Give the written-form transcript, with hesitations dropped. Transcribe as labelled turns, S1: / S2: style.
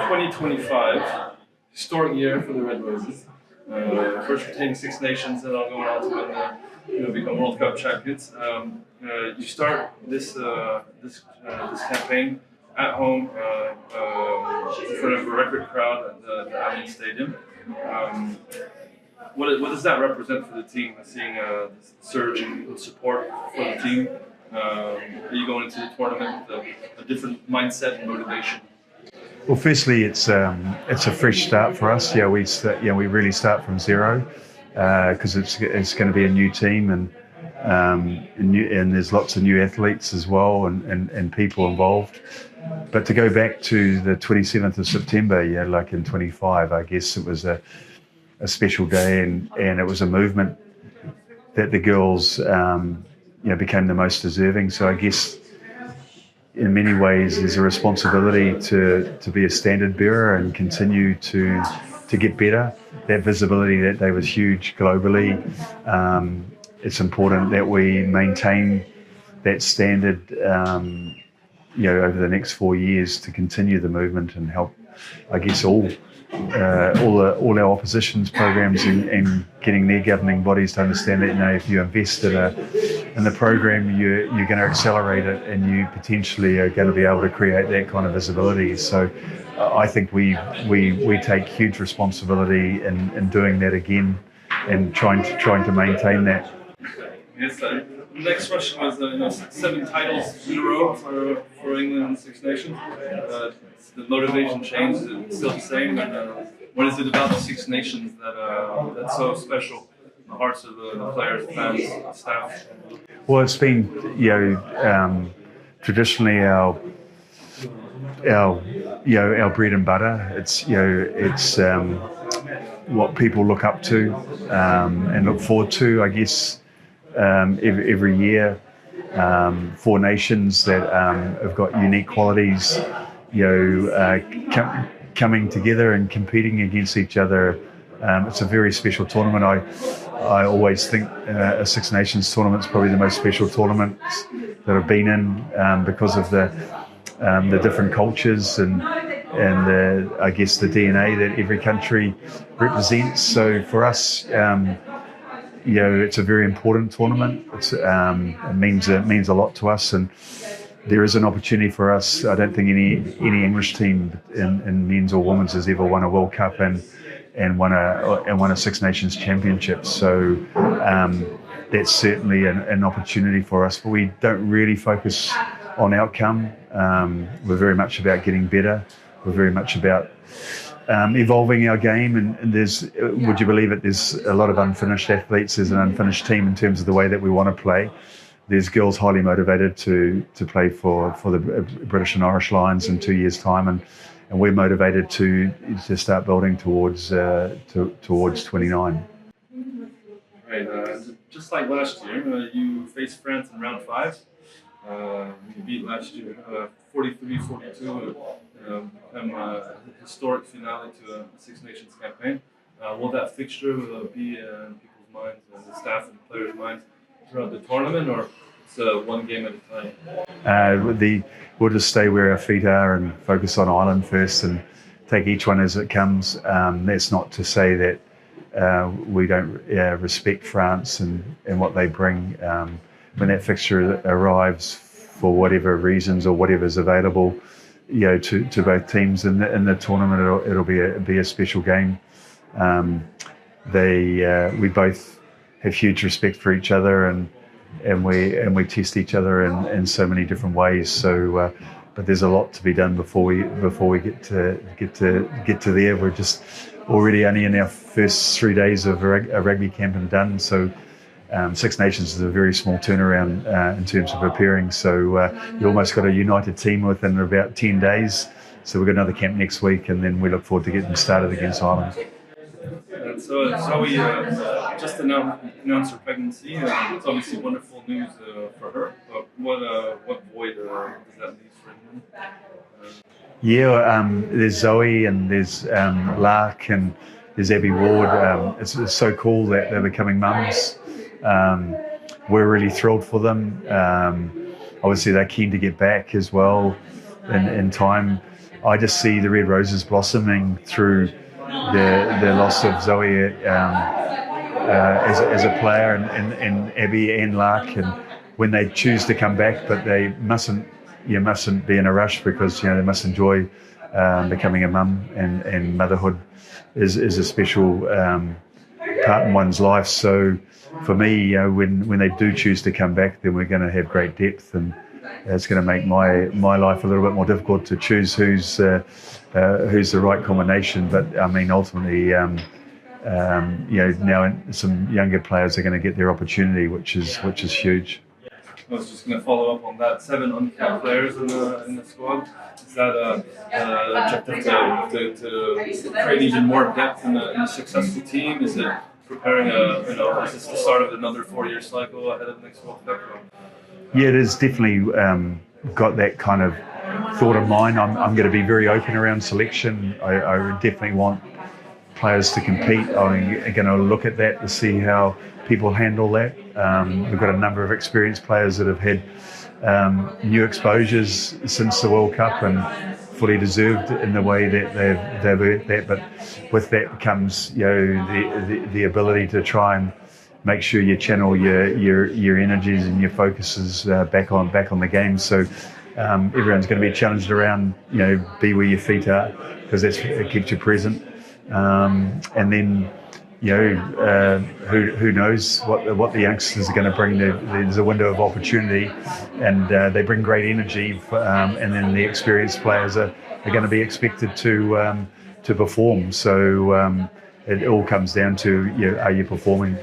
S1: 2025, historic year for the Red Roses. First retaining Six Nations and all going on to win become World Cup champions. You start this campaign at home in front of a record crowd at the Allianz Stadium. What does that represent for the team? Seeing a surge in support for the team. Are you going into the tournament with a different mindset and motivation?
S2: Well, firstly, it's a fresh start for us. We really start from zero because it's going to be a new team and there's lots of new athletes as well and people involved. But to go back to the 27th of September, like in 25, I guess it was a special day and it was a movement that the girls became the most deserving. So I guess in many ways there's a responsibility to be a standard bearer and continue to get better. That visibility that day was huge globally. It's important that we maintain that standard over the next 4 years to continue the movement and help, I guess, all our oppositions programs and getting their governing bodies to understand that if you invest in the program, you're going to accelerate it and you potentially are going to be able to create that kind of visibility. So I think we take huge responsibility in doing that again and trying to maintain that.
S1: Yes, next question was 7 titles in a row for England and Six Nations. The motivation changed, it's still the same. And what is it about the Six Nations that's so special in the hearts of the players, fans, staff?
S2: Well, it's been traditionally our bread and butter. It's what people look up to and look forward to, I guess. Every year, 4 nations that have got unique qualities, coming together and competing against each other. It's a very special tournament. I always think a Six Nations tournament is probably the most special tournament that I've been in because of the different cultures and I guess the DNA that every country represents. So for us, it's a very important tournament. It means a lot to us, and there is an opportunity for us. I don't think any English team in men's or women's has ever won a World Cup and won a Six Nations championship. So that's certainly an opportunity for us. But we don't really focus on outcome. We're very much about getting better. We're very much about evolving our game, and there's, would you believe it, there's a lot of unfinished athletes. There's an unfinished team in terms of the way that we want to play. There's girls highly motivated to play for the British and Irish Lions in 2 years' time, and we're motivated to start building towards 29.
S1: Right, just like last year, you faced France in round 5. You beat last year 43-42. Become a historic finale to a Six Nations campaign. Will that fixture be in people's minds and the staff and players' minds throughout the tournament, or it's one game at a time? We'll just stay where our feet are and focus on Ireland first and take each one as it comes. That's not to say that we don't respect France and what they bring. When that fixture arrives, for whatever reasons or whatever's available, to both teams in the tournament, it'll be a special game. We both have huge respect for each other, and we test each other in so many different ways. So, but there's a lot to be done before we get to there. We're just already only in our first 3 days of a rugby camp and done. So. Six Nations is a very small turnaround in terms of preparing, so you almost got a united team within about 10 days. So we've got another camp next week, and then we look forward to getting started against Ireland. So Zoe just announced her pregnancy. It's obviously wonderful news for her. But what void does that leave for England?
S2: There's Zoe and there's Lark and there's Abby Ward. It's so cool that they're becoming mums. We're really thrilled for them. Obviously, they're keen to get back as well in time. I just see the red roses blossoming through the loss of Zoe as a player, and Abby and Lark, and when they choose to come back, but they mustn't be in a rush, because they must enjoy becoming a mum, and motherhood is a special part in one's life. So for me, when they do choose to come back, then we're going to have great depth, and it's going to make my life a little bit more difficult to choose who's the right combination. But I mean, ultimately, now some younger players are going to get their opportunity, which is huge.
S1: I was just going to follow up on that. 7 uncapped players in the squad. Is that objective to create even more depth in a successful team? Is it preparing is this the start of another 4-year cycle ahead of the next World Cup?
S2: Yeah, it is definitely got that kind of thought of mine. I'm going to be very open around selection. I definitely want players to compete. I'm going to look at that to see how people handle that. We've got a number of experienced players that have had new exposures since the World Cup, and fully deserved in the way that they've earned that. But with that comes the ability to try and make sure you channel your energies and your focuses back on the game. So everyone's going to be challenged around be where your feet are, because it keeps you present. And then who knows what the youngsters are going to bring. There's a window of opportunity, and they bring great energy. And then the experienced players are going to be expected to perform. So it all comes down to are you performing?